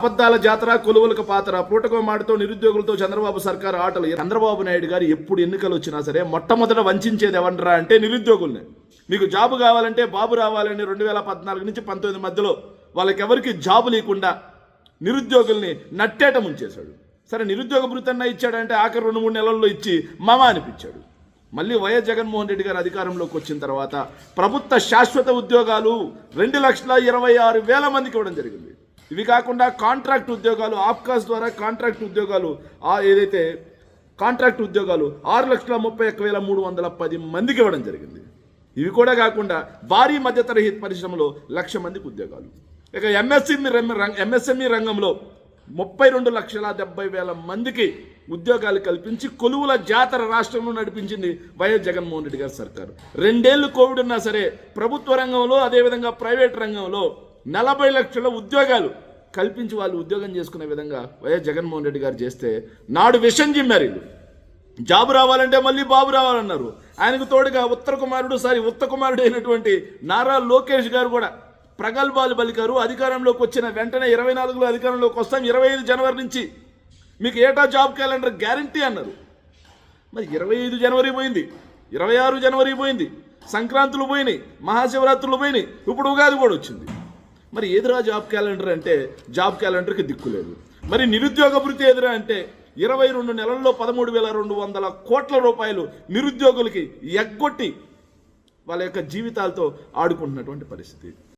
అబద్ధాల జాతర కొలువులకు పాతర పూటకో మాటతో నిరుద్యోగులతో చంద్రబాబు సర్కారు ఆటలు. చంద్రబాబు నాయుడు గారు ఎప్పుడు ఎన్నికలు వచ్చినా సరే మొట్టమొదట వంచేది ఎవనరా అంటే నిరుద్యోగుల్ని. మీకు జాబు కావాలంటే బాబు రావాలని 2014 నుంచి 19 మధ్యలో వాళ్ళకెవరికి జాబు లేకుండా నిరుద్యోగుల్ని నట్టేట ముంచేశాడు. సరే నిరుద్యోగ భృతన్న ఇచ్చాడంటే ఆఖరి 2-3 నెలల్లో ఇచ్చి మామ అనిపించాడు. మళ్ళీ వైఎస్ జగన్మోహన్ రెడ్డి గారు అధికారంలోకి వచ్చిన తర్వాత ప్రభుత్వ శాశ్వత ఉద్యోగాలు 2,26,000 మందికి ఇవ్వడం జరిగింది. ఇవి కాకుండా కాంట్రాక్ట్ ఉద్యోగాలు ఆప్కాస్ ద్వారా కాంట్రాక్ట్ ఉద్యోగాలు ఏదైతే కాంట్రాక్ట్ ఉద్యోగాలు 6,31,310 మందికి ఇవ్వడం జరిగింది. ఇవి కూడా కాకుండా భారీ మధ్యతరహి పరిశ్రమలో 1,00,000 మందికి ఉద్యోగాలు. ఇక ఎంఎస్ఎంఈ రంగంలో 32,70,000 మందికి ఉద్యోగాలు కల్పించి కొలువుల జాతర రాష్ట్రంలో నడిపించింది వైఎస్ జగన్మోహన్ రెడ్డి గారి సర్కారు. 2 ఏళ్ళు కోవిడ్ ఉన్నా సరే ప్రభుత్వ రంగంలో అదేవిధంగా ప్రైవేట్ రంగంలో 40 లక్షల ఉద్యోగాలు కల్పించి వాళ్ళు ఉద్యోగం చేసుకునే విధంగా వైఎస్ జగన్మోహన్ రెడ్డి గారు చేస్తే నాడు విషం జిమ్మారు. జాబు రావాలంటే మళ్ళీ బాబు రావాలన్నారు. ఆయనకు తోడుగా ఉత్త కుమారుడు అయినటువంటి నారా లోకేష్ గారు కూడా ప్రగల్భాలు పలికారు. అధికారంలోకి వచ్చిన వెంటనే 24లో అధికారంలోకి వస్తాం, 25 జనవరి నుంచి మీకు ఏటా జాబ్ క్యాలెండర్ గ్యారంటీ అన్నారు. మరి 25 జనవరి పోయింది, 26 జనవరి పోయింది, సంక్రాంతులు పోయినాయి, మహాశివరాత్రులు పోయినాయి, ఇప్పుడు ఉగాది కూడా వచ్చింది. మరి ఎదురా జాబ్ క్యాలెండర్ అంటే జాబ్ క్యాలెండర్కి దిక్కులేదు. మరి నిరుద్యోగ భృతి ఎదురా అంటే 22 నెలల్లో 13,200 కోట్ల రూపాయలు నిరుద్యోగులకి ఎగ్గొట్టి వాళ్ళ యొక్క జీవితాలతో ఆడుకుంటున్నటువంటి పరిస్థితి.